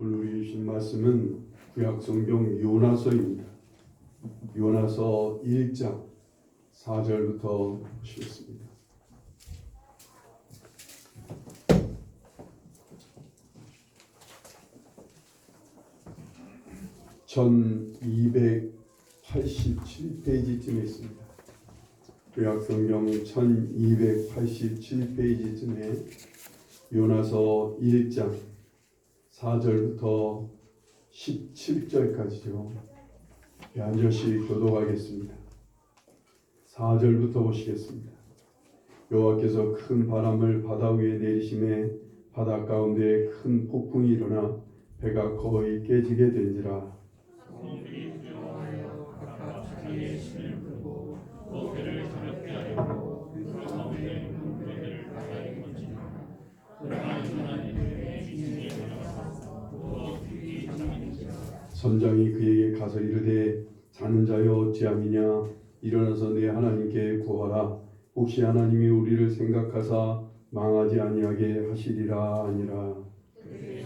오늘 우리 주신 말씀은 구약성경 요나서입니다. 요나서 1장 4절부터 보시겠습니다. (1287페이지쯤에) 있습니다. 구약성경 1287페이지쯤에 요나서 1장 4절부터 17절까지죠. 한 절씩 교독하겠습니다. 4절부터 보시겠습니다. 여호와께서 큰 바람을 바다 위에 내리심에 바다 가운데 큰 폭풍이 일어나 배가 거의 깨지게 된지라. 선장이 그에게 가서 이르되 자는 자여 어찌함이냐 일어나서 내 하나님께 구하라. 혹시 하나님이 우리를 생각하사 망하지 아니하게 하시리라 하니라.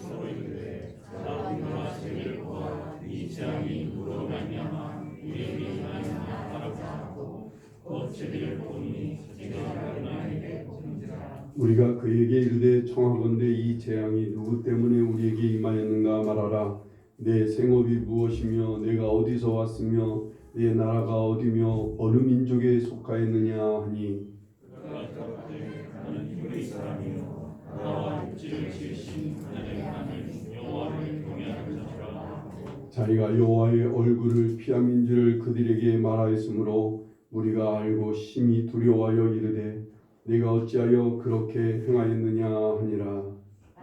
서로 이르되 나와 죄를 구하라. 이 재앙이 누구로 말미암아 우리에게 임하였나 알아보자 하고 곧 죄를 보니 죄가 하나님께 복음이라. 우리가 그에게 이르되 청하건대 이 재앙이 누구 때문에 우리에게 임하였는가 말하라. 내 생업이 무엇이며 내가 어디서 왔으며 내 나라가 어디며 어느 민족에 속하였느냐 하니, 나는 히브리 사람이요 나와 육지를 지으신 하나님의 하나님 여호와를 경외하는 자라. 자기가 여호와의 얼굴을 피함인 줄 그들에게 말하였으므로 우리가 알고 심히 두려워하여 이르되 네가 어찌하여 그렇게 행하였느냐 하니라.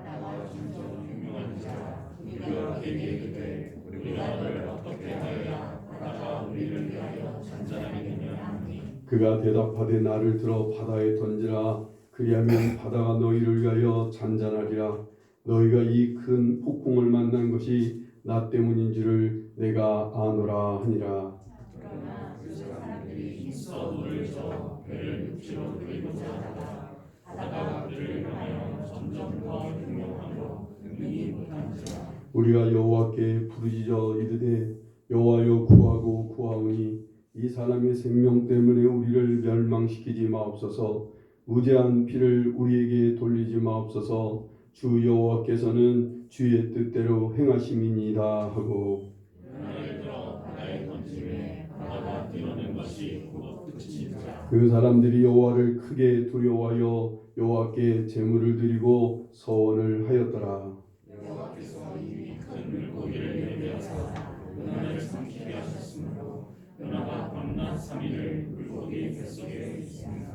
나와 진정 유명한 자 우리가 그에게 이르되 우리가 너를 어떻게 하여야 바다가 우리를 위하여 잔잔하게 되냐 하니, 그가 대답하되 나를 들어 바다에 던지라. 그리하면 바다가 너희를 위하여 잔잔하리라. 너희가 이 큰 폭풍을 만난 것이 나 때문인 줄을 내가 아노라 하니라. 그러나 그 사람들이 힘써 물을 줘 배를 육지로 들이고자 하다가 바다가 그들을 향하여 점점 더 공격함으로 능히 못한지라. 우리가 여호와께 부르짖어 이르되 여호와여 구하고 구하오니 이 사람의 생명 때문에 우리를 멸망시키지 마옵소서. 무죄한 피를 우리에게 돌리지 마옵소서. 주 여호와께서는 주의 뜻대로 행하심이니이다 하고, 나를 들어 바다에 던짐에 바다가 뛰어든 것이 곧 끝이니라. 그 사람들이 여호와를 크게 두려워하여 여호와께 제물을 드리고 서원을 하였더라. 여호와께서 이미 큰 물고기를 예비하사 요나를 삼키게 하셨으므로 요나가 밤낮 3일을 물고기 뱃속에 있습니다.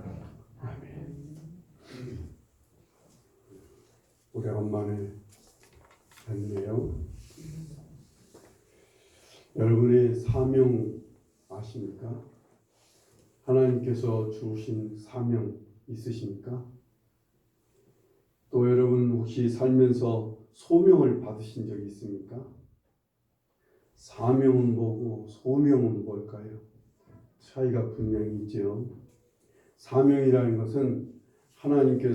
오래간만에 뵙네요. 여러분의 사명 아십니까? 하나님께서 주신 사명 있으십니까? 또 여러분 혹시 살면서 소명을 받으신 적이 있습니까? 사명은 뭐고 소명은 뭘까요? 차이가 분명히 있죠. 사명이라는 것은 하나님께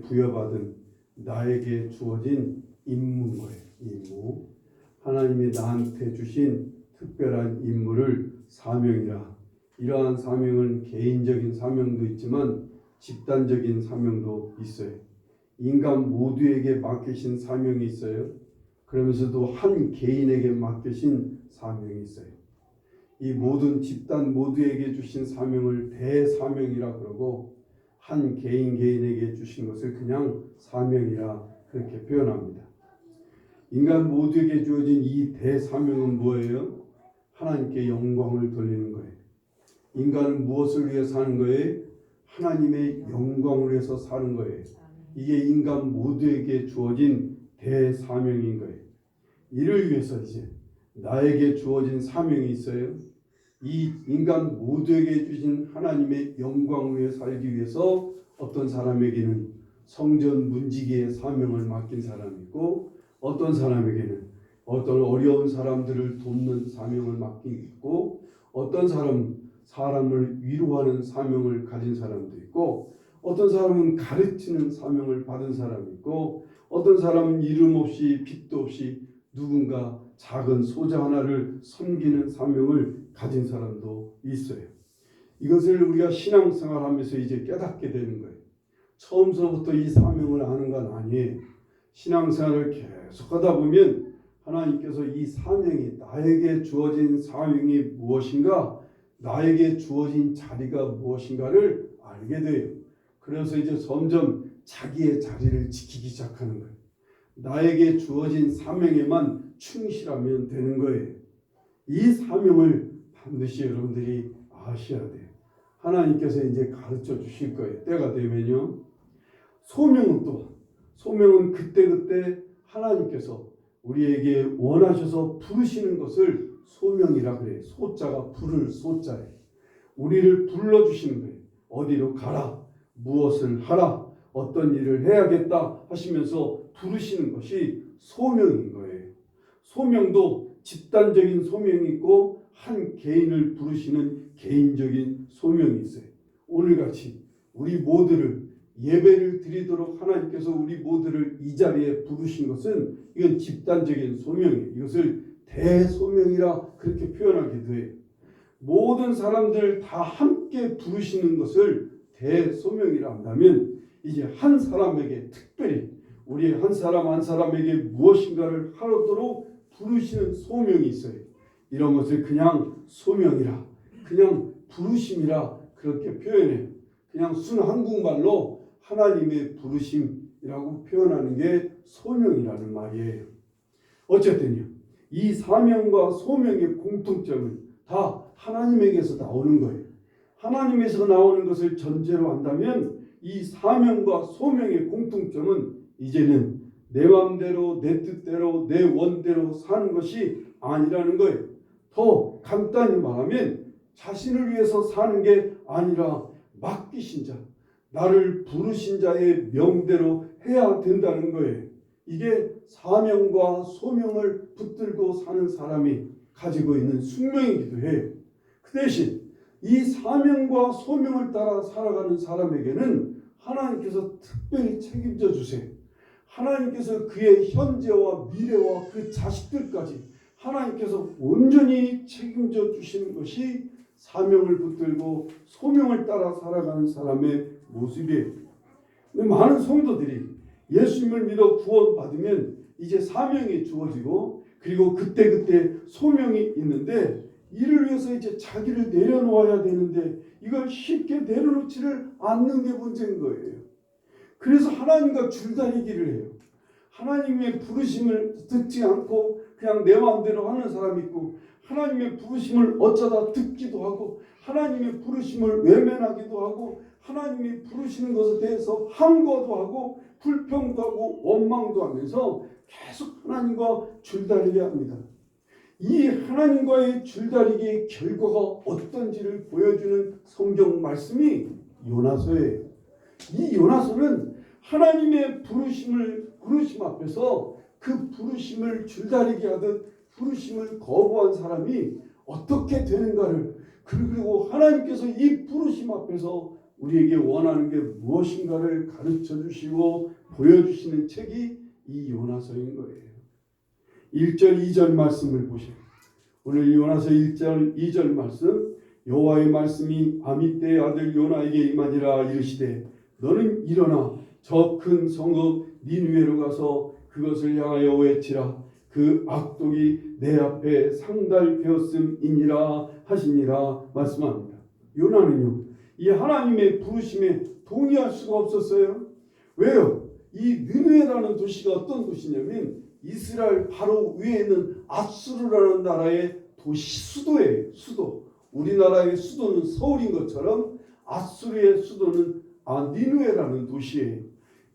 부여받은 나에게 주어진 임무인 거예요. 임무. 하나님이 나한테 주신 특별한 임무를 사명이라. 이러한 사명은 개인적인 사명도 있지만 집단적인 사명도 있어요. 인간 모두에게 맡기신 사명이 있어요. 그러면서도 한 개인에게 맡기신 사명이 있어요. 이 모든 집단 모두에게 주신 사명을 대사명이라 그러고 한 개인에게 주신 것을 그냥 사명이라 그렇게 표현합니다. 인간 모두에게 주어진 이 대사명은 뭐예요? 하나님께 영광을 돌리는 거예요. 인간은 무엇을 위해 사는 거예요? 하나님의 영광을 위해서 사는 거예요. 이게 인간 모두에게 주어진 대사명인 거예요. 이를 위해서 이제 나에게 주어진 사명이 있어요. 이 인간 모두에게 주신 하나님의 영광을 위해 살기 위해서 어떤 사람에게는 성전 문지기의 사명을 맡긴 사람이 있고, 어떤 사람에게는 어떤 어려운 사람들을 돕는 사명을 맡긴 있고, 어떤 사람을 위로하는 사명을 가진 사람도 있고, 어떤 사람은 가르치는 사명을 받은 사람이 있고, 어떤 사람은 이름 없이 빚도 없이 누군가 작은 소자 하나를 섬기는 사명을 가진 사람도 있어요. 이것을 우리가 신앙생활하면서 이제 깨닫게 되는 거예요. 처음서부터 이 사명을 아는 건 아니에요. 신앙생활을 계속하다 보면 하나님께서 이 사명이, 나에게 주어진 사명이 무엇인가, 나에게 주어진 자리가 무엇인가를 알게 돼요. 그래서 이제 점점 자기의 자리를 지키기 시작하는 거예요. 나에게 주어진 사명에만 충실하면 되는 거예요. 이 사명을 반드시 여러분들이 아셔야 돼요. 하나님께서 이제 가르쳐 주실 거예요. 때가 되면요. 소명은 그때그때 하나님께서 우리에게 원하셔서 부르시는 것을 소명이라 그래요. 소자가 부를 소자예요. 우리를 불러주시는 거예요. 어디로 가라, 무엇을 하라, 어떤 일을 해야겠다 하시면서 부르시는 것이 소명인 거예요. 소명도 집단적인 소명이 있고 한 개인을 부르시는 개인적인 소명이 있어요. 오늘같이 우리 모두를 예배를 드리도록 하나님께서 우리 모두를 이 자리에 부르신 것은 이건 집단적인 소명이에요. 이것을 대소명이라 그렇게 표현하기도 해요. 모든 사람들 다 함께 부르시는 것을 대소명이라 한다면 이제 한 사람에게 특별히 우리 한 사람 한 사람에게 무엇인가를 하도록 부르시는 소명이 있어요. 이런 것을 그냥 소명이라, 그냥 부르심이라 그렇게 표현해요. 그냥 순 한국말로 하나님의 부르심이라고 표현하는 게 소명이라는 말이에요. 어쨌든요, 이 사명과 소명의 공통점은 다 하나님에게서 나오는 거예요. 하나님에서 나오는 것을 전제로 한다면 이 사명과 소명의 공통점은 이제는 내 마음대로 내 뜻대로 내 원대로 사는 것이 아니라는 거예요. 더 간단히 말하면 자신을 위해서 사는 게 아니라 맡기신 자, 나를 부르신 자의 명대로 해야 된다는 거예요. 이게 사명과 소명을 붙들고 사는 사람이 가지고 있는 숙명이기도 해요. 그 대신 이 사명과 소명을 따라 살아가는 사람에게는 하나님께서 특별히 책임져 주세요. 하나님께서 그의 현재와 미래와 그 자식들까지 하나님께서 온전히 책임져 주시는 것이 사명을 붙들고 소명을 따라 살아가는 사람의 모습이에요. 근데 많은 성도들이 예수님을 믿어 구원받으면 이제 사명이 주어지고 그리고 그때그때 소명이 있는데 이를 위해서 이제 자기를 내려놓아야 되는데 이걸 쉽게 내려놓지를 않는 게 문제인 거예요. 그래서 하나님과 줄다리기를 해요. 하나님의 부르심을 듣지 않고 그냥 내 마음대로 하는 사람이 있고 하나님의 부르심을 어쩌다 듣기도 하고 하나님의 부르심을 외면하기도 하고 하나님이 부르시는 것에 대해서 항거도 하고 불평도 하고 원망도 하면서 계속 하나님과 줄다리기 합니다. 이 하나님과의 줄다리기의 결과가 어떤지를 보여주는 성경 말씀이 요나서예요. 이 요나서는 하나님의 부르심 앞에서 그 부르심을 줄다리기 하듯 부르심을 거부한 사람이 어떻게 되는가를, 그리고 하나님께서 이 부르심 앞에서 우리에게 원하는 게 무엇인가를 가르쳐 주시고 보여주시는 책이 이 요나서인 거예요. 1절 2절 말씀을 보세요. 오늘 요나서 1절 2절 말씀, 여호와의 말씀이 아미떼의 아들 요나에게 임하니라. 이르시되 너는 일어나 저 큰 성읍 니느웨로 가서 그것을 향하여 외치라. 그 악독이 내 앞에 상달되었음이니라 하시니라 말씀합니다. 요나는요, 이 하나님의 부르심에 동의할 수가 없었어요. 왜요? 이 느느웨라는 도시가 어떤 도시냐면 이스라엘 바로 위에 있는 아수르라는 나라의 도시 수도예요. 수도. 우리나라의 수도는 서울인 것처럼 아수르의 수도는 니느웨라는 도시예요.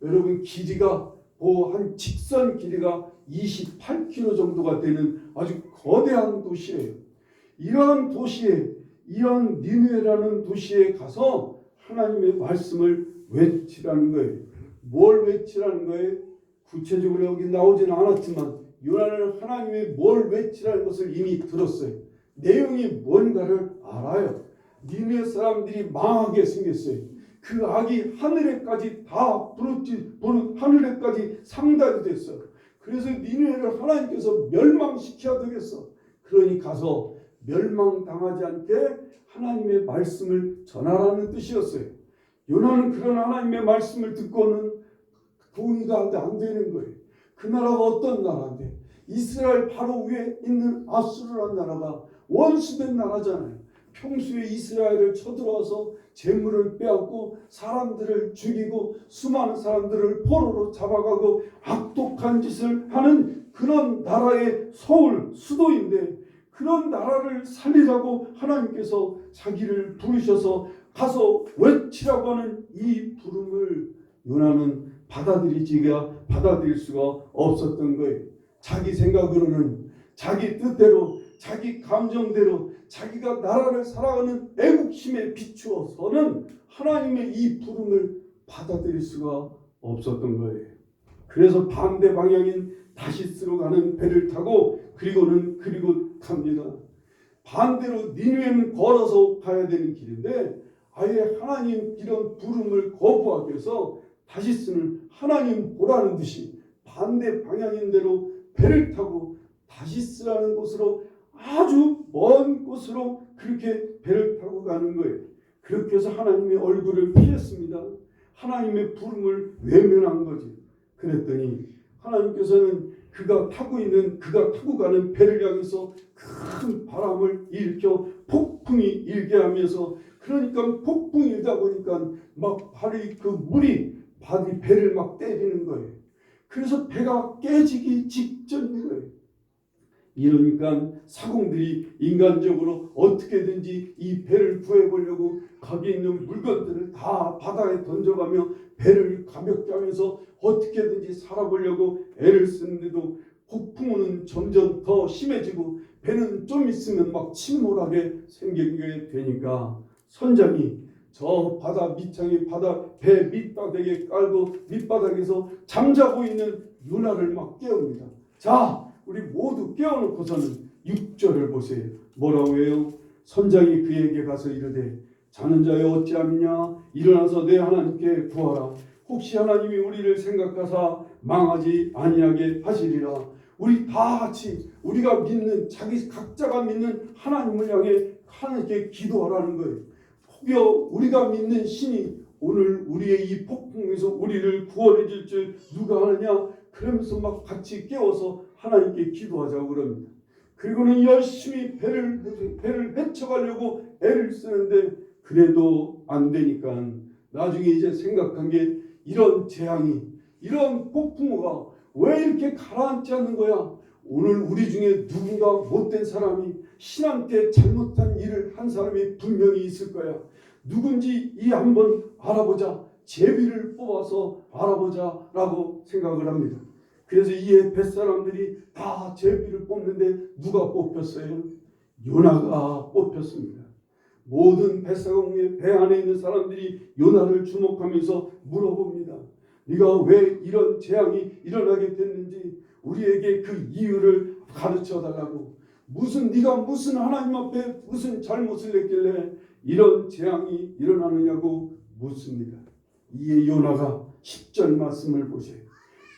여러분, 길이가 한 직선 길이가 28km 정도가 되는 아주 거대한 도시예요. 이러한 도시에, 이런 니느웨라는 도시에 가서 하나님의 말씀을 외치라는 거예요. 뭘 외치라는 거예요? 구체적으로 여기 나오지는 않았지만 요나는 하나님의 뭘 외치라는 것을 이미 들었어요. 내용이 뭔가를 알아요. 니느웨 사람들이 망하게 생겼어요. 그 악이 하늘에까지 다 하늘에까지 상달이 됐어. 그래서 니느웨를 하나님께서 멸망시켜야 되겠어. 그러니 가서 멸망당하지 않게 하나님의 말씀을 전하라는 뜻이었어요. 요나는 그런 하나님의 말씀을 듣고는 동의가 안 되는 거예요. 그 나라가 어떤 나라인데, 이스라엘 바로 위에 있는 아수르라는 나라가 원수된 나라잖아요. 평소에 이스라엘을 쳐들어와서 재물을 빼앗고 사람들을 죽이고 수많은 사람들을 포로로 잡아가고 악독한 짓을 하는 그런 나라의 서울 수도인데, 그런 나라를 살리라고 하나님께서 자기를 부르셔서 가서 외치라고 하는 이 부름을 요나는 받아들일 수가 없었던 거예요. 자기 생각으로는, 자기 뜻대로, 자기 감정대로 자기가 나라를 살아가는 애국심에 비추어서는 하나님의 이 부름을 받아들일 수가 없었던 거예요. 그래서 반대 방향인 다시스로 가는 배를 타고 그리고 갑니다. 반대로 니느웨는 걸어서 가야 되는 길인데, 아예 하나님 이런 부름을 거부하기 위해서 다시스는 하나님 보라는 듯이 반대 방향인 대로 배를 타고 다시스라는 곳으로, 아주 먼 곳으로 그렇게 배를 타고 가는 거예요. 그렇게 해서 하나님의 얼굴을 피했습니다. 하나님의 부름을 외면한 거지. 그랬더니 하나님께서는 그가 타고 가는 배를 향해서 큰 바람을 일으켜 폭풍이 일게 하면서, 그러니까 폭풍이 일다 보니까 막 물이 배를 막 때리는 거예요. 그래서 배가 깨지기 직전인 거예요. 이러니까 사공들이 인간적으로 어떻게든지 이 배를 구해보려고 거기 있는 물건들을 다 바다에 던져가며 배를 가볍게 하면서 어떻게든지 살아보려고 애를 쓰는데도 폭풍우는 점점 더 심해지고 배는 좀 있으면 막 침몰하게 생기게 되니까 선장이 저 바다 밑창에 배 밑바닥에 깔고 밑바닥에서 잠자고 있는 요나를 막 깨웁니다. 자, 우리 모두 깨워놓고서는 6절을 보세요. 뭐라고 해요? 선장이 그에게 가서 이르되 자는 자여 어찌함이냐? 일어나서 내 하나님께 구하라. 혹시 하나님이 우리를 생각하사 망하지 아니하게 하시리라. 우리 다 같이 우리가 믿는, 각자가 믿는 하나님을 향해 하나님께 기도하라는 거예요. 혹여 우리가 믿는 신이 오늘 우리의 이 폭풍에서 우리를 구원해 줄 줄 누가 아느냐? 그러면서 막 같이 깨워서 하나님께 기도하자고 그럽니다. 그리고는 열심히 배를 헤쳐가려고 애를 쓰는데 그래도 안 되니까 나중에 이제 생각한 게, 이런 재앙이, 이런 폭풍우가 왜 이렇게 가라앉지 않는 거야? 오늘 우리 중에 누군가 못된 사람이, 신한테 잘못한 일을 한 사람이 분명히 있을 거야. 누군지 한번 알아보자. 제비를 뽑아서 알아보자 라고 생각을 합니다. 그래서 이 뱃사람들이 다 제비를 뽑는데 누가 뽑혔어요? 요나가 뽑혔습니다. 모든 뱃사공의 배 안에 있는 사람들이 요나를 주목하면서 물어봅니다. 네가 왜 이런 재앙이 일어나게 됐는지 우리에게 그 이유를 가르쳐 달라고. 네가 무슨 하나님 앞에 무슨 잘못을 했길래 이런 재앙이 일어나느냐고 묻습니다. 이에 요나가 10절 말씀을 보세요.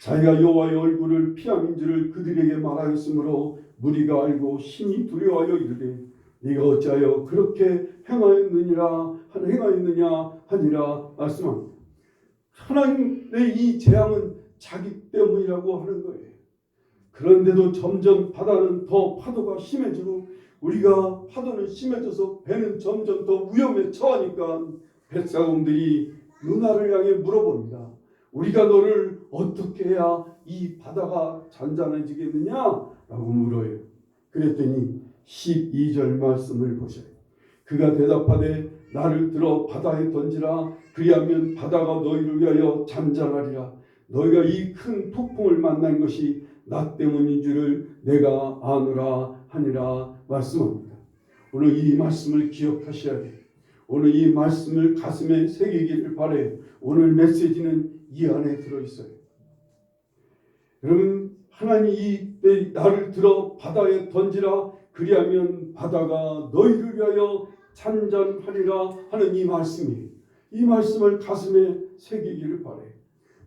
자기가 여호와의 얼굴을 피함인 줄을 그들에게 말하였으므로 무리가 알고 심히 두려워하여 이르되 네가 어찌하여 그렇게 행하였느냐 하니라 말씀합니다. 하나님의 이 재앙은 자기 때문이라고 하는 거예요. 그런데도 점점 바다는 더 파도가 심해지고 우리가 파도는 심해져서 배는 점점 더 위험에 처하니까 뱃사공들이 요나를 향해 물어봅니다. 우리가 너를 어떻게 해야 이 바다가 잔잔해지겠느냐? 라고 물어요. 그랬더니 12절 말씀을 보셔요. 그가 대답하되 나를 들어 바다에 던지라. 그리하면 바다가 너희를 위하여 잔잔하리라. 너희가 이 큰 폭풍을 만난 것이 나 때문인 줄을 내가 아노라 하니라 말씀합니다. 오늘 이 말씀을 기억하셔야 돼요. 오늘 이 말씀을 가슴에 새기기를 바라요. 오늘 메시지는 이 안에 들어있어요. 여러분, 하나님이 나를 들어 바다에 던지라. 그리하면 바다가 너희를 위하여 잔잔하리라 하는 이 말씀이, 이 말씀을 가슴에 새기기를 바래.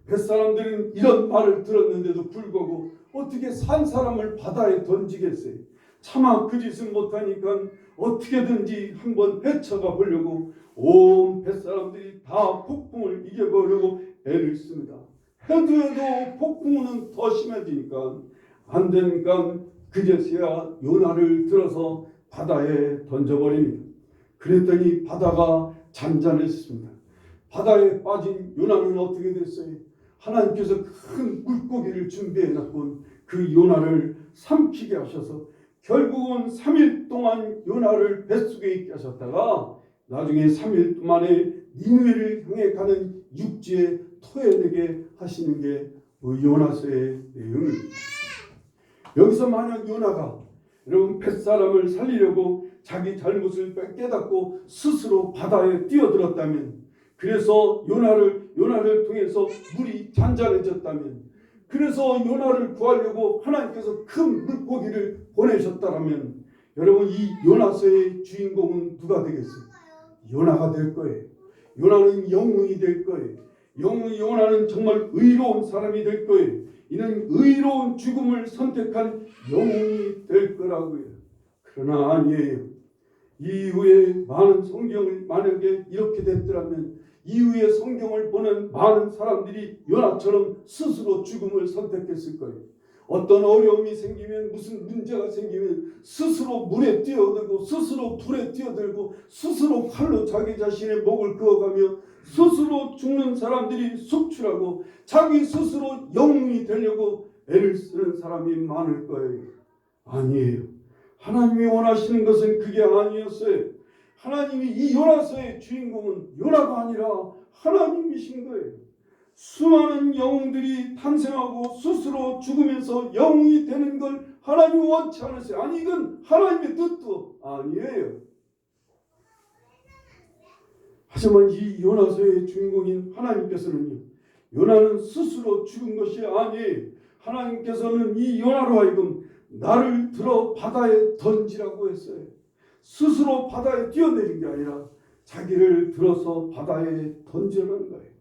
뱃사람들은 이런 말을 들었는데도 불구하고 어떻게 산 사람을 바다에 던지겠어요? 차마 그 짓을 못하니까 어떻게든지 한번 헤쳐가 보려고 온 뱃사람들이 다 폭풍을 이겨보려고 애를 씁니다. 해도 폭풍은 더 심해지니까 안 되니까 그제서야 요나를 들어서 바다에 던져버립니다. 그랬더니 바다가 잔잔했습니다. 바다에 빠진 요나는 어떻게 됐어요? 하나님께서 큰 물고기를 준비해놨고 그 요나를 삼키게 하셔서 결국은 3일 동안 요나를 뱃속에 있게 하셨다가 나중에 3일 만에 니느웨를 향해 가는 육지에 토해내게 하시는 게 요나서의 내용입니다. 여기서 만약 요나가 여러분 뱃사람을 살리려고 자기 잘못을 깨닫고 스스로 바다에 뛰어들었다면, 그래서 요나를 통해서 물이 잔잔해졌다면, 그래서 요나를 구하려고 하나님께서 큰 물고기를 보내셨다면, 여러분 이 요나서의 주인공은 누가 되겠어요? 요나가 될 거예요. 요나는 영웅이 될 거예요. 요나는 정말 의로운 사람이 될 거예요. 이는 의로운 죽음을 선택한 영웅이 될 거라고요. 그러나 아니에요. 이후에 많은 성경을 만약에 이렇게 됐더라면 이후에 성경을 보는 많은 사람들이 요나처럼 스스로 죽음을 선택했을 거예요. 어떤 어려움이 생기면, 무슨 문제가 생기면 스스로 물에 뛰어들고 스스로 불에 뛰어들고 스스로 칼로 자기 자신의 목을 그어가며 스스로 죽는 사람들이 속출하고 자기 스스로 영웅이 되려고 애를 쓰는 사람이 많을 거예요. 아니에요. 하나님이 원하시는 것은 그게 아니었어요. 하나님이 이 요나서의 주인공은 요나가 아니라 하나님이신 거예요. 수많은 영웅들이 탄생하고 스스로 죽으면서 영웅이 되는 걸 하나님이 원치 않으세요. 아니 이건 하나님의 뜻도 아니에요. 하지만 이 요나서의 주인공인 하나님께서는요, 요나는 스스로 죽은 것이 아니에요. 하나님께서는 이 요나로 하여금 나를 들어 바다에 던지라고 했어요. 스스로 바다에 뛰어내린 게 아니라 자기를 들어서 바다에 던지라는 거예요.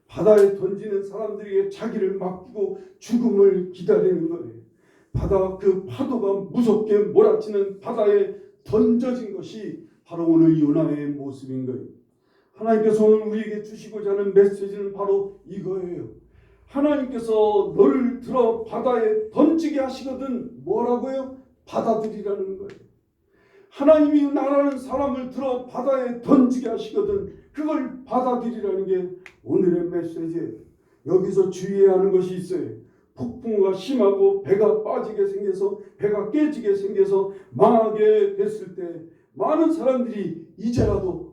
바다에 던지는 사람들에게 자기를 맡기고 죽음을 기다리는 거예요. 바다 그 파도가 무섭게 몰아치는 바다에 던져진 것이 바로 오늘 요나의 모습인 거예요. 하나님께서 오늘 우리에게 주시고자 하는 메시지는 바로 이거예요. 하나님께서 너를 들어 바다에 던지게 하시거든 뭐라고요? 받아들이라는 거예요. 하나님이 나라는 사람을 들어 바다에 던지게 하시거든 그걸 받아들이라는 게 오늘의 메시지예요. 여기서 주의해야 하는 것이 있어요. 폭풍우가 심하고 배가 빠지게 생겨서 배가 깨지게 생겨서 망하게 됐을 때 많은 사람들이 이제라도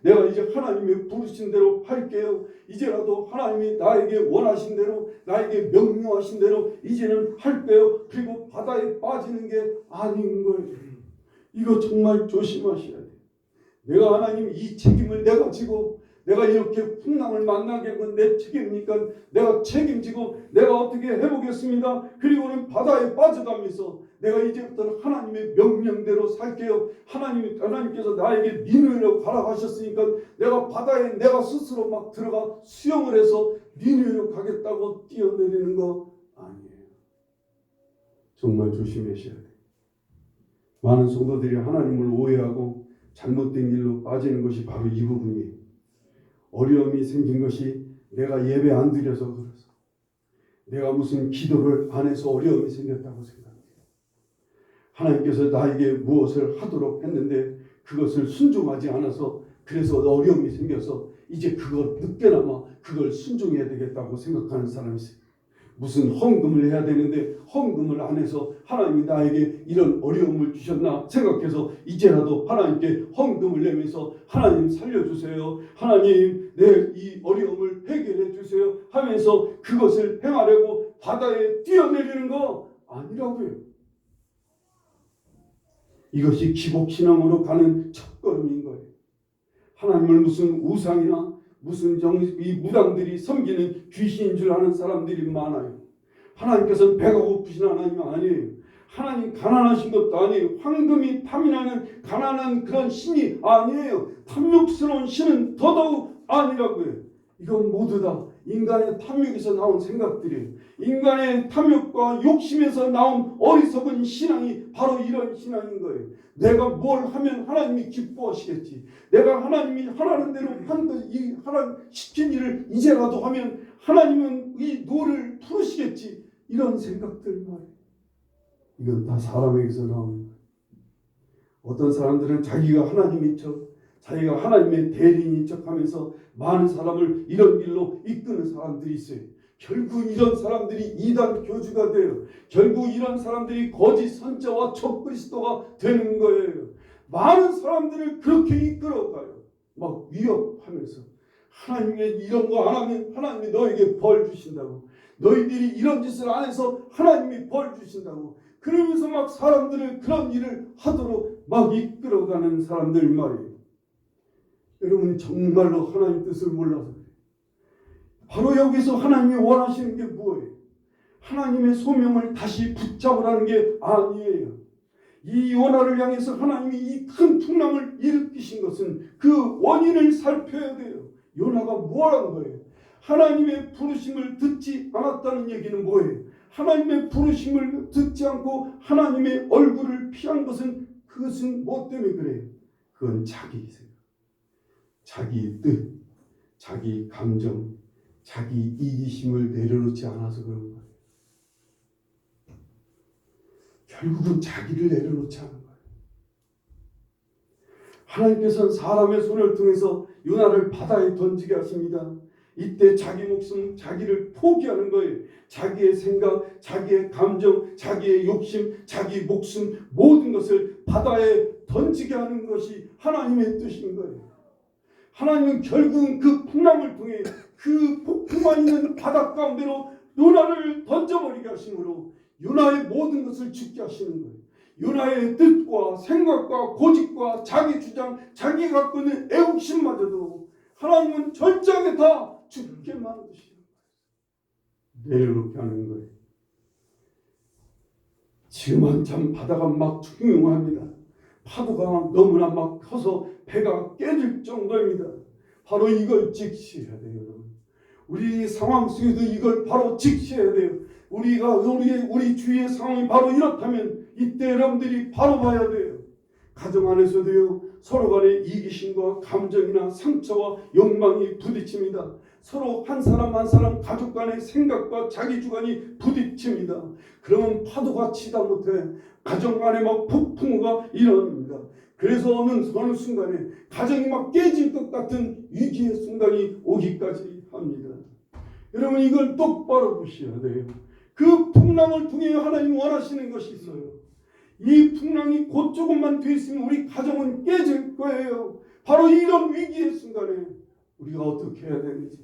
내가 이제 하나님이 부르신 대로 할게요. 이제라도 하나님이 나에게 원하신 대로 나에게 명령하신 대로 이제는 할게요. 그리고 바다에 빠지는 게 아닌 거예요. 이거 정말 조심하셔야 돼요. 내가 하나님 이 책임을 내가 지고 내가 이렇게 풍랑을 만나게 한 건 내 책임이니까 내가 책임지고 내가 어떻게 해보겠습니다. 그리고는 바다에 빠져가면서 내가 이제부터는 하나님의 명령대로 살게요. 하나님께서 나에게 니느웨로 가라고 하셨으니까 내가 바다에 내가 스스로 막 들어가 수영을 해서 니느웨로 가겠다고 뛰어내리는 거 아니에요. 정말 조심하셔야 돼요. 많은 성도들이 하나님을 오해하고 잘못된 길로 빠지는 것이 바로 이 부분이에요. 어려움이 생긴 것이 내가 예배 안 드려서 그래서 내가 무슨 기도를 안 해서 어려움이 생겼다고 생각해요. 하나님께서 나에게 무엇을 하도록 했는데 그것을 순종하지 않아서 그래서 어려움이 생겨서 이제 그걸 늦게나마 그걸 순종해야 되겠다고 생각하는 사람이 있어요. 무슨 헌금을 해야 되는데 헌금을 안 해서 하나님이 나에게 이런 어려움을 주셨나 생각해서 이제라도 하나님께 헌금을 내면서 하나님 살려주세요. 하나님 내 이 어려움을 해결해 주세요 하면서 그것을 행하려고 바다에 뛰어내리는 거 아니라고요. 이것이 기복신앙으로 가는 첫걸음인 거예요. 하나님을 무슨 우상이나 무슨 이 무당들이 섬기는 귀신인 줄 아는 사람들이 많아요. 하나님께서는 배가 고프신 하나님 아니에요. 하나님 가난하신 것도 아니에요. 황금이 탐이나는 가난한 그런 신이 아니에요. 탐욕스러운 신은 더더욱 아니라고요. 이건 모두 다 인간의 탐욕에서 나온 생각들이에요. 인간의 탐욕과 욕심에서 나온 어리석은 신앙이 바로 이런 신앙인 거예요. 내가 뭘 하면 하나님이 기뻐하시겠지. 내가 하나님이 하라는 대로 이 하나 시킨 일을 이제라도 하면 하나님은 이 노를 풀으시겠지. 이런 생각들 말이에요. 이건 다 사람에게서 나오는 거예요. 어떤 사람들은 자기가 하나님인 척, 자기가 하나님의 대리인인 척하면서 많은 사람을 이런 길로 이끄는 사람들이 있어요. 결국 이런 사람들이 이단 교주가 돼요. 결국 이런 사람들이 거짓 선자와 적그리스도가 되는 거예요. 많은 사람들을 그렇게 이끌어가요. 막 위협하면서 하나님의 이런 거 안 하면 하나님이 너에게 벌 주신다고. 너희들이 이런 짓을 안 해서 하나님이 벌 주신다고. 그러면서 막 사람들을 그런 일을 하도록 막 이끌어가는 사람들 말이에요. 여러분 정말로 하나님 뜻을 몰라서 그래요. 바로 여기서 하나님이 원하시는 게 뭐예요? 하나님의 소명을 다시 붙잡으라는 게 아니에요. 이 요나를 향해서 하나님이 이 큰 풍랑을 일으키신 것은 그 원인을 살펴야 돼요. 요나가 뭐라는 거예요? 하나님의 부르심을 듣지 않았다는 얘기는 뭐예요? 하나님의 부르심을 듣지 않고 하나님의 얼굴을 피한 것은 그것은 뭐 때문에 그래요? 그건 자기 생각, 자기 뜻, 자기 감정, 자기 이기심을 내려놓지 않아서 그런 거예요. 결국은 자기를 내려놓지 않은 거예요. 하나님께서는 사람의 손을 통해서 요나를 바다에 던지게 하십니다. 이때 자기 목숨, 자기를 포기하는 거예요. 자기의 생각, 자기의 감정, 자기의 욕심, 자기 목숨 모든 것을 바다에 던지게 하는 것이 하나님의 뜻인 거예요. 하나님은 결국은 그 풍랑을 통해 그 폭풍만 있는 바다 가운데로 요나를 던져버리게 하심으로 요나의 모든 것을 죽게 하시는 거예요. 요나의 뜻과 생각과 고집과 자기 주장, 자기가 갖고 있는 애국심마저도 하나님은 절장에 다 죽게 만드시는 거예요. 내려놓게 하는 거예요. 지금 한참 바다가 막 흉흉합니다. 파도가 너무나 막 커서 배가 깨질 정도입니다. 바로 이걸 직시해야 돼요, 여러분. 우리 상황 속에도 이걸 바로 직시해야 돼요. 우리 주위의 상황이 바로 이렇다면 이때 여러분들이 바로 봐야 돼요. 가정 안에서도요, 서로 간의 이기심과 감정이나 상처와 욕망이 부딪힙니다. 서로 한 사람 한 사람 가족 간의 생각과 자기 주관이 부딪힙니다. 그러면 파도가 치다 못해 가정 간에 막 폭풍우가 일어납니다. 그래서 어느 순간에 가정이 막 깨질 것 같은 위기의 순간이 오기까지 합니다. 여러분 이걸 똑바로 보셔야 돼요. 그 풍랑을 통해 하나님 원하시는 것이 있어요. 이 풍랑이 곧 조금만 돼 있으면 우리 가정은 깨질 거예요. 바로 이런 위기의 순간에 우리가 어떻게 해야 되는지.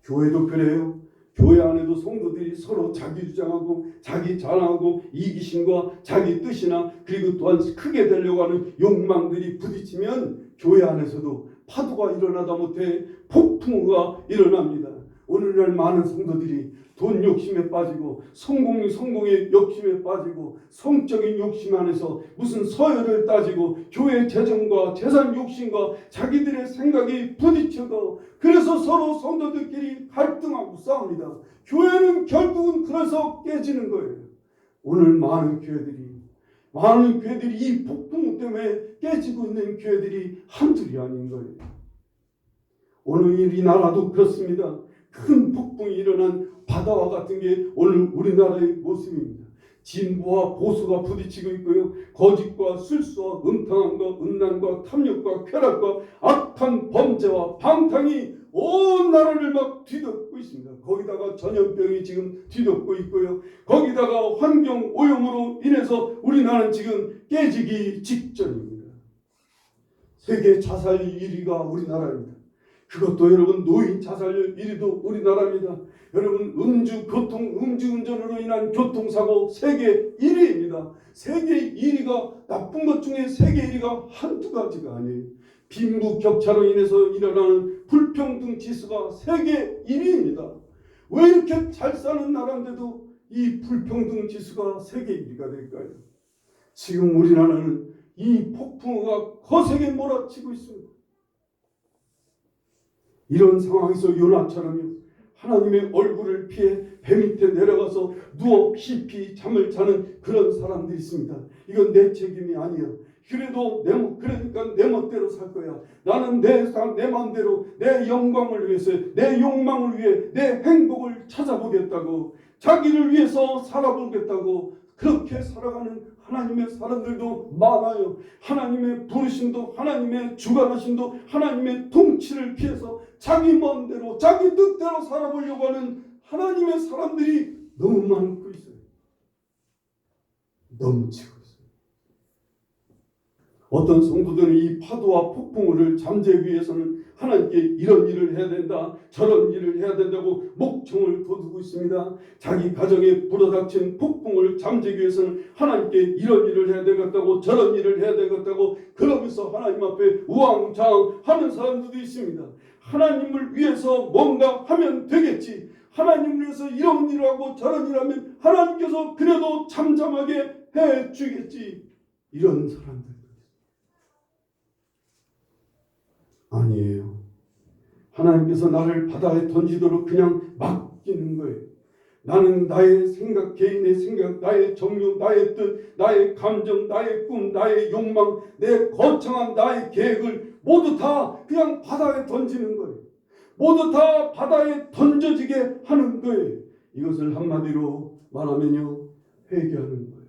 교회도 그래요. 교회 안에도 성도들이 서로 자기 주장하고 자기 자랑하고 이기심과 자기 뜻이나 그리고 또한 크게 되려고 하는 욕망들이 부딪히면 교회 안에서도 파도가 일어나다 못해 폭풍우가 일어납니다. 오늘날 많은 성도들이 돈 욕심에 빠지고 성공의 욕심에 빠지고 성적인 욕심 안에서 무슨 서열을 따지고 교회 재정과 재산 욕심과 자기들의 생각이 부딪혀도 그래서 서로 성도들끼리 갈등하고 싸웁니다. 교회는 결국은 그래서 깨지는 거예요. 오늘 많은 교회들이 이 폭풍 때문에 깨지고 있는 교회들이 한둘이 아닌 거예요. 오늘 우리나라도 그렇습니다. 큰 폭풍이 일어난 바다와 같은 게 오늘 우리나라의 모습입니다. 진보와 보수가 부딪히고 있고요. 거짓과 술수와 음탕함과 음란과 탐욕과 쾌락과 악한 범죄와 방탕이 온 나라를 막 뒤덮고 있습니다. 거기다가 전염병이 지금 뒤덮고 있고요. 거기다가 환경 오염으로 인해서 우리나라는 지금 깨지기 직전입니다. 세계 자살률 1위가 우리나라입니다. 그것도 여러분 노인 자살률 1위도 우리나라입니다. 여러분 음주운전으로 인한 교통사고 세계 1위입니다. 세계 1위가 나쁜 것 중에 세계 1위가 한두 가지가 아니에요. 빈부격차로 인해서 일어나는 불평등 지수가 세계 1위입니다. 왜 이렇게 잘 사는 나라인데도 이 불평등 지수가 세계 1위가 될까요? 지금 우리나라는 이 폭풍우가 거세게 몰아치고 있습니다. 이런 상황에서 요나처럼요, 하나님의 얼굴을 피해 배 밑에 내려가서 누워 깊이 잠을 자는 그런 사람들이 있습니다. 이건 내 책임이 아니야. 그래도 그러니까 내 멋대로 살 거야. 나는 내 마음대로 내 영광을 위해서, 내 욕망을 위해 내 행복을 찾아보겠다고, 자기를 위해서 살아보겠다고 그렇게 살아가는 하나님의 사람들도 많아요. 하나님의 부르심도, 하나님의 주관하심도, 하나님의 통치를 피해서 자기 마음대로 자기 뜻대로 살아보려고 하는 하나님의 사람들이 너무 많고 있어요. 넘치고 있어요. 어떤 성도들은 이 파도와 폭풍우를 잠재우기 위해서는 하나님께 이런 일을 해야 된다, 저런 일을 해야 된다고 목청을 돋우고 있습니다. 자기 가정에 불어닥친 폭풍을 잠재우기 위해서는 하나님께 이런 일을 해야 되겠다고, 저런 일을 해야 되겠다고 그러면서 하나님 앞에 우왕좌왕하는 사람들도 있습니다. 하나님을 위해서 뭔가 하면 되겠지, 하나님을 위해서 이런 일을 하고 저런 일을 하면 하나님께서 그래도 잠잠하게 해주겠지, 이런 사람들. 아니에요. 하나님께서 나를 바다에 던지도록 그냥 맡기는 거예요. 나는 나의 생각, 개인의 생각, 나의 정욕, 나의 뜻, 나의 감정, 나의 꿈, 나의 욕망, 내 거창한 나의 계획을 모두 다 그냥 바다에 던지는 거예요. 모두 다 바다에 던져지게 하는 거예요. 이것을 한마디로 말하면요, 회개하는 거예요.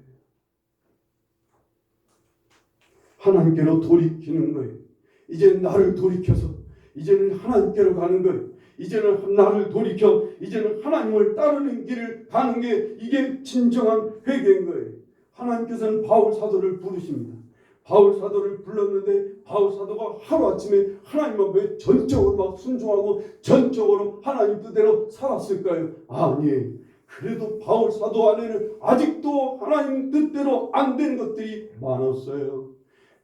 하나님께로 돌이키는 거예요. 이제 나를 돌이켜서 이제는 하나님께로 가는 거예요. 이제는 나를 돌이켜 이제는 하나님을 따르는 길을 가는 게 이게 진정한 회개인 거예요. 하나님께서는 바울 사도를 부르십니다. 바울 사도를 불렀는데 바울 사도가 하루아침에 하나님 앞에 전적으로 막 순종하고 전적으로 하나님 뜻대로 살았을까요? 아니에요. 그래도 바울 사도 안에는 아직도 하나님 뜻대로 안 된 것들이 많았어요.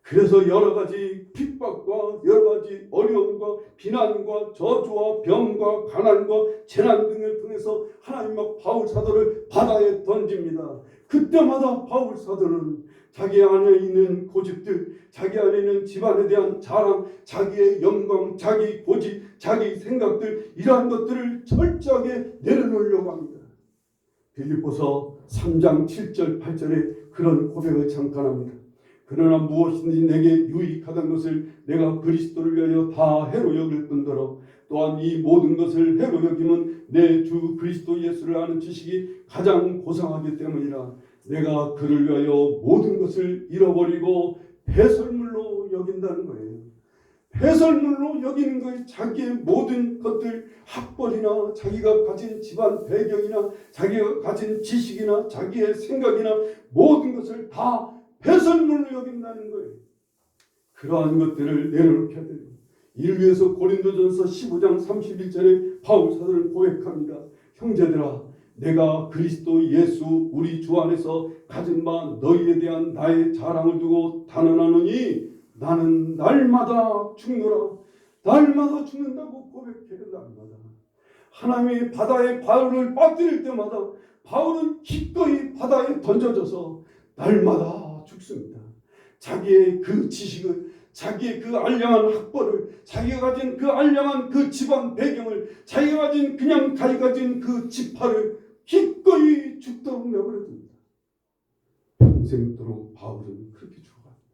그래서 여러 가지 핍박과 여러 가지 어려움과 비난과 저주와 병과 가난과 재난 등을 통해서 하나님 앞 바울 사도를 바다에 던집니다. 그때마다 바울 사도는 자기 안에 있는 고집들, 자기 안에 있는 집안에 대한 자랑, 자기의 영광, 자기 고집, 자기 생각들, 이러한 것들을 철저하게 내려놓으려고 합니다. 빌립보서 3장 7절 8절에 그런 고백을 잠깐 합니다. 그러나 무엇이든지 내게 유익하던 것을 내가 그리스도를 위하여 다 해로 여길 뿐더러 또한 이 모든 것을 해로 여김은 내 주 그리스도 예수를 아는 지식이 가장 고상하기 때문이라. 내가 그를 위하여 모든 것을 잃어버리고 배설물로 여긴다는 거예요. 배설물로 여기는 거예요. 자기의 모든 것들, 학벌이나 자기가 가진 집안 배경이나 자기가 가진 지식이나 자기의 생각이나 모든 것을 다 배설물로 여긴다는 거예요. 그러한 것들을 내려놓게 돼요. 이를 위해서 고린도전서 15장 31절에 바울 사도는 고백합니다. 형제들아, 내가 그리스도 예수 우리 주 안에서 가진 바 너희에 대한 나의 자랑을 두고 단언하노니 나는 날마다 죽노라. 날마다 죽는다고 고백해요. 날마다. 하나님이 바다에 바울을 빠뜨릴 때마다 바울은 기꺼이 바다에 던져져서 날마다 죽습니다. 자기의 그 지식을, 자기의 그 알량한 학벌을, 자기가 가진 그 알량한 그 집안 배경을, 자기가 가진 그냥 가진 그 지파를 기꺼이 죽도록 내버려둡니다. 평생도록 바울은 그렇게 죽어갑니다.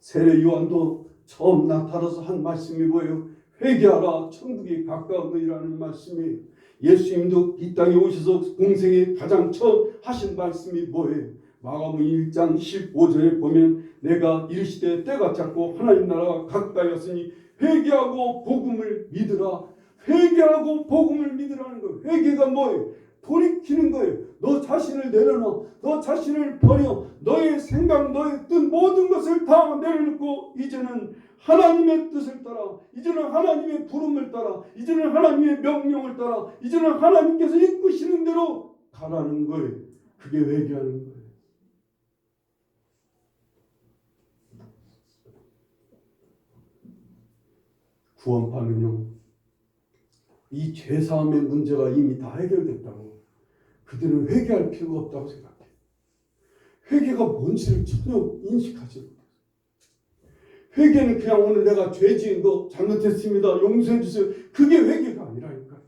세례 요한도 처음 나타나서 한 말씀이 뭐예요? 회개하라, 천국이 가까우니라는 말씀이에요. 예수님도 이 땅에 오셔서 공생에 가장 처음 하신 말씀이 뭐예요? 마가복음 1장 15절에 보면 내가 이르시되 때가 찼고 하나님 나라가 가까이 왔으니 회개하고 복음을 믿으라. 회개하고 복음을 믿으라는 거예요. 회개가 뭐예요? 돌이키는 거예요. 너 자신을 내려놔. 너 자신을 버려. 너의 생각, 너의 뜻 모든 것을 다 내려놓고 이제는 하나님의 뜻을 따라, 이제는 하나님의 부름을 따라, 이제는 하나님의 명령을 따라, 이제는 하나님께서 이끄시는 대로 가라는 거예요. 그게 회개하는 거예요. 구원파는요, 이 죄사함의 문제가 이미 다 해결됐다고, 그들은 회개할 필요가 없다고 생각해. 회개가 뭔지를 전혀 인식하지 못해. 회개는 그냥 오늘 내가 죄 지은 거 잘못했습니다, 용서해 주세요, 그게 회개가 아니라니까요.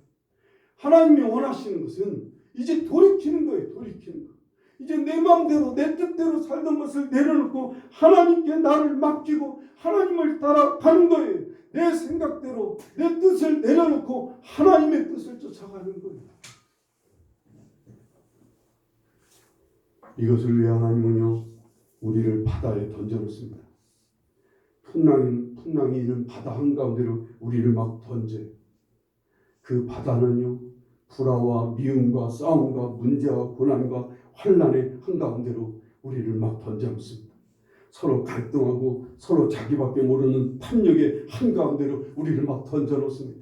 하나님이 원하시는 것은 이제 돌이키는 거예요. 돌이키는 거. 이제 내 마음대로 내 뜻대로 살던 것을 내려놓고 하나님께 나를 맡기고 하나님을 따라가는 거예요. 내 생각대로 내 뜻을 내려놓고 하나님의 뜻을 쫓아가는 거예요. 이것을 위해 하나님은요, 우리를 바다에 던져놓습니다. 풍랑이 있는 바다 한가운데로 우리를 막 던져요. 그 바다는요, 불화와 미움과 싸움과 문제와 고난과 환난의 한가운데로 우리를 막 던져놓습니다. 서로 갈등하고 서로 자기밖에 모르는 탐욕의 한가운데로 우리를 막 던져놓습니다.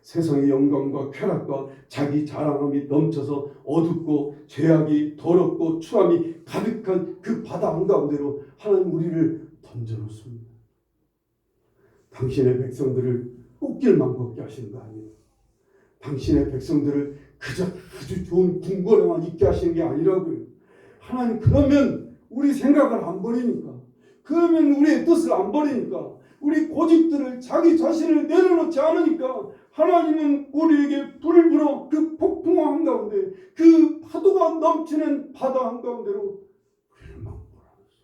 세상의 영광과 쾌락과 자기 자랑함이 넘쳐서 어둡고 죄악이 더럽고 추함이 가득한 그 바다 한가운데로 하나님 우리를 던져놓습니다. 당신의 백성들을 꽃길만 걷게 하시는 거 아니에요. 당신의 백성들을 그저 아주 좋은 궁궐에만 있게 하시는 게 아니라고요. 하나님, 그러면 우리 생각을 안 버리니까, 그러면 우리의 뜻을 안 버리니까, 우리 고집들을 자기 자신을 내려놓지 않으니까 하나님은 우리에게 불을 불어 그 폭풍 한가운데, 그 파도가 넘치는 바다 한가운데로 우리를 막 몰아넣습니다.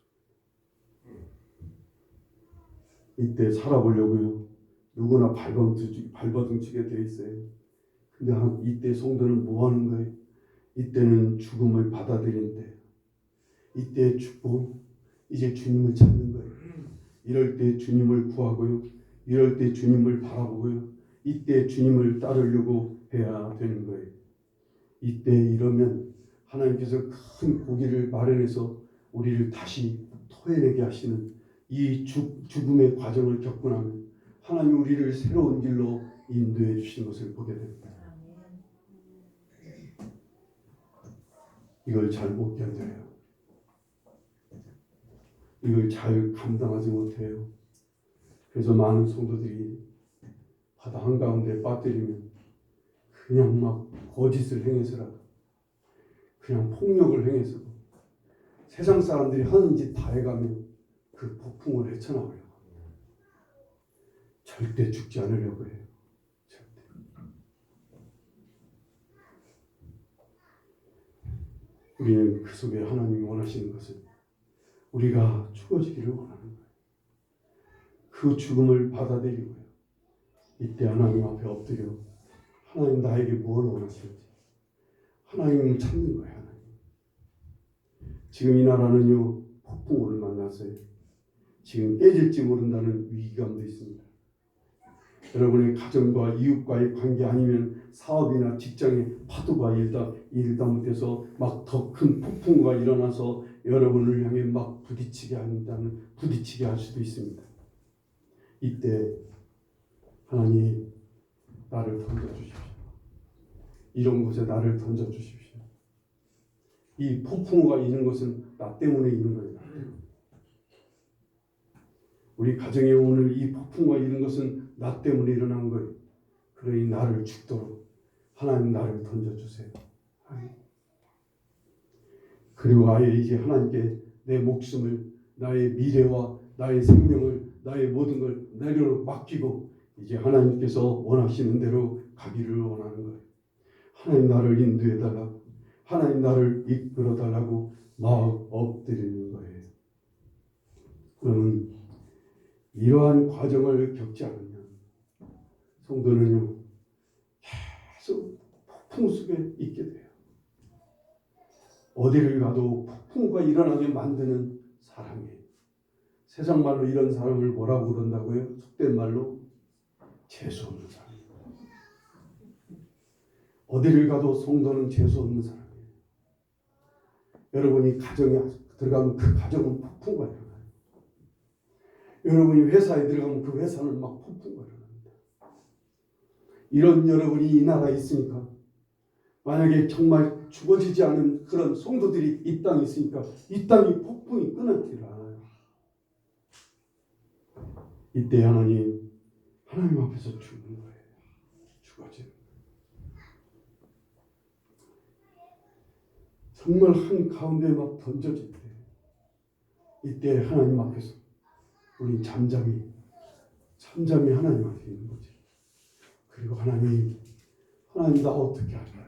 이때 살아보려고요, 누구나 발버둥치게 돼 있어요. 근데 이때 성도는 뭐 하는 거예요? 이때는 죽음을 받아들이는 때예요. 이때 죽고 이제 주님을 찾는 거예요. 이럴 때 주님을 구하고요, 이럴 때 주님을 바라보고요, 이때 주님을 따르려고 해야 되는 거예요. 이때 이러면 하나님께서 큰 고기를 마련해서 우리를 다시 토해내게 하시는 이 죽음의 과정을 겪고 나면 하나님 우리를 새로운 길로 인도해 주시는 것을 보게 됩니다. 이걸 잘 못 견뎌요. 이걸 잘 감당하지 못해요. 그래서 많은 성도들이 바다 한가운데 빠뜨리면 그냥 막 거짓을 행해서라도, 그냥 폭력을 행해서 세상 사람들이 하는 짓 다 해가면 그 폭풍을 헤쳐나가려고 합니다. 절대 죽지 않으려고 해요. 절대. 우리는 그 속에 하나님이 원하시는 것은 우리가 죽어지기를 원하는 거예요. 그 죽음을 받아들이고요, 이때 하나님 앞에 엎드려 하나님 나에게 무엇을 원하시는지 하나님을 찾는 거예요. 하나님. 지금 이 나라는요, 폭풍우를 만났어요. 지금 깨질지 모른다는 위기감도 있습니다. 여러분의 가정과 이웃과의 관계 아니면 사업이나 직장의 파도가 일다 못해서 막 더 큰 폭풍우가 일어나서 여러분을 향해 막 부딪히게 할 수도 있습니다. 이때 하나님, 나를 던져주십시오. 이런 곳에 나를 던져주십시오. 이 폭풍우가 있는 것은 나 때문에 있는 거예요. 우리 가정에 오늘 이 폭풍우가 있는 것은 나 때문에 일어난 거예요. 그러니 나를 죽도록 하나님 나를 던져주세요. 그리고 아예 이제 하나님께 내 목숨을, 나의 미래와 나의 생명을, 나의 모든 걸 내려 맡기고 이제 하나님께서 원하시는 대로 가기를 원하는 거예요. 하나님 나를 인도해 달라고, 하나님 나를 이끌어 달라고 막 엎드리는 거예요. 그러면 이러한 과정을 겪지 않으면 성도는요, 계속 폭풍 속에 있게 돼요. 어디를 가도 폭풍우가 일어나게 만드는 사람이에요. 세상 말로 이런 사람을 뭐라고 그런다고요? 속된 말로 재수 없는 사람이에요. 어디를 가도 성도는 재수 없는 사람이에요. 여러분이 가정에 들어가면 그 가정은 폭풍우가 일어나요. 여러분이 회사에 들어가면 그 회사는 막 폭풍우가 일어납니다. 이런 여러분이 이 나라에 있으니까, 만약에 정말 죽어지지 않은 그런 성도들이 이 땅에 있으니까 이 땅이 폭풍이 끊어지질 않아요. 이때 하나님 앞에서 죽는 거예요. 죽어지는 거예요. 정말 한 가운데 막 던져질 때 이때 하나님 앞에서 우린 잠잠히 하나님 앞에 있는 거지. 그리고 하나님 나 어떻게 할까요?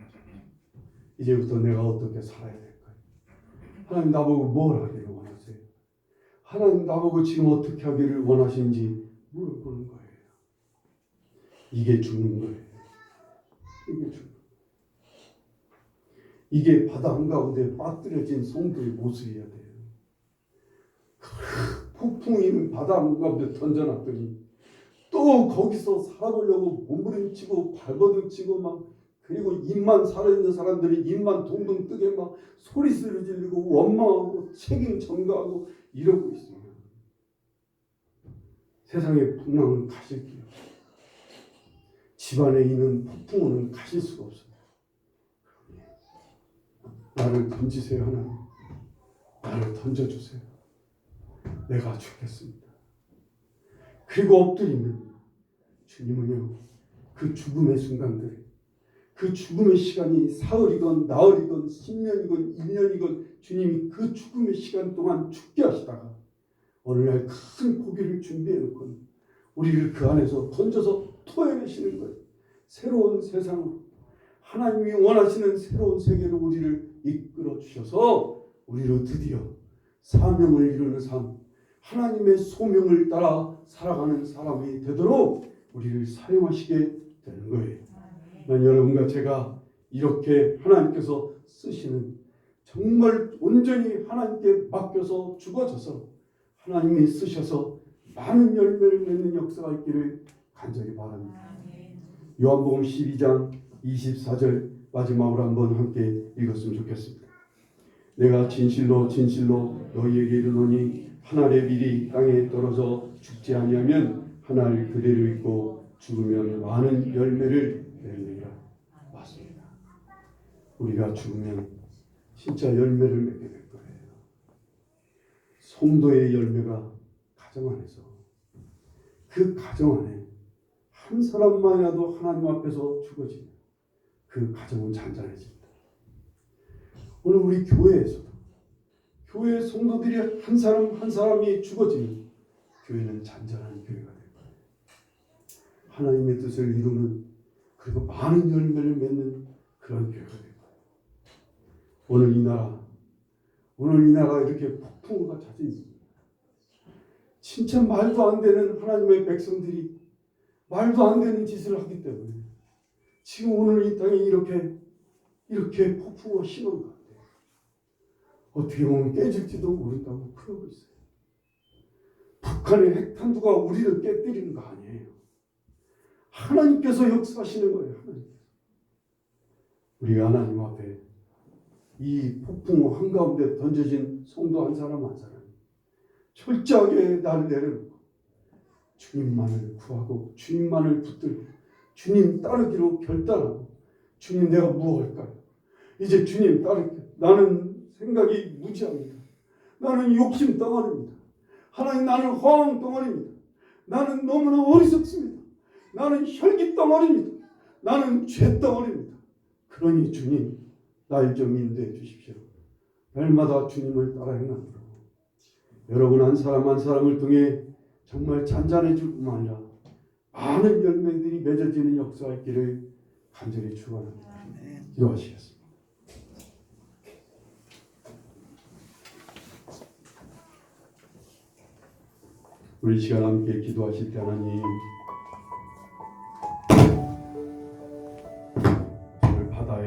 이제부터 내가 어떻게 살아야 될까요? 하나님 나보고 뭘 하기를 원하세요? 하나님 나보고 지금 어떻게 하기를 원하시는지 물어보는 거예요. 이게 죽는 거예요. 이게 죽는 거예요. 이게 바다 한가운데 빠뜨려진 성도의 모습이어야 돼요. 폭풍이 바다 한가운데 던져놨더니 또 거기서 살아보려고 몸부림치고 발버둥치고 막 그리고 입만 살아있는 사람들이 입만 동동 뜨게 막 소리소리 지르고 원망하고 책임 전가하고 이러고 있어요. 세상의 풍랑은 가실게요. 집안에 있는 폭풍우는 가실 수가 없어요. 나를 던지세요 하나님. 나를 던져주세요. 내가 죽겠습니다. 그리고 엎드리면 주님은요 그 죽음의 순간들 그 죽음의 시간이 사흘이건 나흘이건 10년이건 1년이건 주님이 그 죽음의 시간 동안 죽게 하시다가 어느 날 큰 고기를 준비해 놓고 우리를 그 안에서 던져서 토해내시는 거예요. 새로운 세상으로 하나님이 원하시는 새로운 세계로 우리를 이끌어 주셔서 우리로 드디어 사명을 이루는 삶 하나님의 소명을 따라 살아가는 사람이 되도록 우리를 사용하시게 되는 거예요. 난 여러분과 제가 이렇게 하나님께서 쓰시는 정말 온전히 하나님께 맡겨서 죽어져서 하나님이 쓰셔서 많은 열매를 맺는 역사가 있기를 간절히 바랍니다. 요한복음 12장 24절 마지막으로 한번 함께 읽었으면 좋겠습니다. 내가 진실로 너희에게 이르노니 한 알의 밀이 땅에 떨어져 죽지 아니하면 한 알 그대로 있고 죽으면 많은 열매를 맺느니라. 맞습니다. 우리가 죽으면 진짜 열매를 맺게 될 거예요. 성도의 열매가 가정 안에서 그 가정 안에 한 사람만이라도 하나님 앞에서 죽어지면 그 가정은 잔잔해집니다. 오늘 우리 교회에서도 교회 성도들이 한 사람 한 사람이 죽어지면 교회는 잔잔한 교회가 될 거예요. 하나님의 뜻을 이루는 그리고 많은 열매를 맺는 그런 교회가 될 거예요. 오늘 이 나라 이렇게 폭풍우가 잦은 진짜 말도 안 되는 하나님의 백성들이 말도 안 되는 짓을 하기 때문에 지금 오늘 이 땅에 이렇게 폭풍우가 심한 것 같아요. 어떻게 보면 깨질지도 모른다고 그러고 있어요. 북한의 핵탄두가 우리를 깨뜨리는 거 아니에요. 하나님께서 역사하시는 거예요. 하나님께서. 우리가 하나님 앞에 이 폭풍 한가운데 던져진 성도 한 사람 한 사람 철저하게 나를 내려놓고 주님만을 구하고 주님만을 붙들고 주님 따르기로 결단하고 주님 내가 무엇할까요? 이제 주님 따를게요. 나는 생각이 무지합니다. 나는 욕심 덩어리입니다. 하나님 나는 허황 덩어리입니다. 나는 너무나 어리석습니다. 나는 혈기 덩어리입니다. 나는 죄 덩어리입니다. 그러니 주님 날 좀 인도해 주십시오. 날마다 주님을 따라 행하도록 여러분 한 사람 한 사람을 통해 정말 잔잔해질 뿐만 아니라 많은 열매들이 맺어지는 역사가 있기를 간절히 축원합니다. 기도하시겠습니다. 우리 시간 함께 기도하실 때 하나님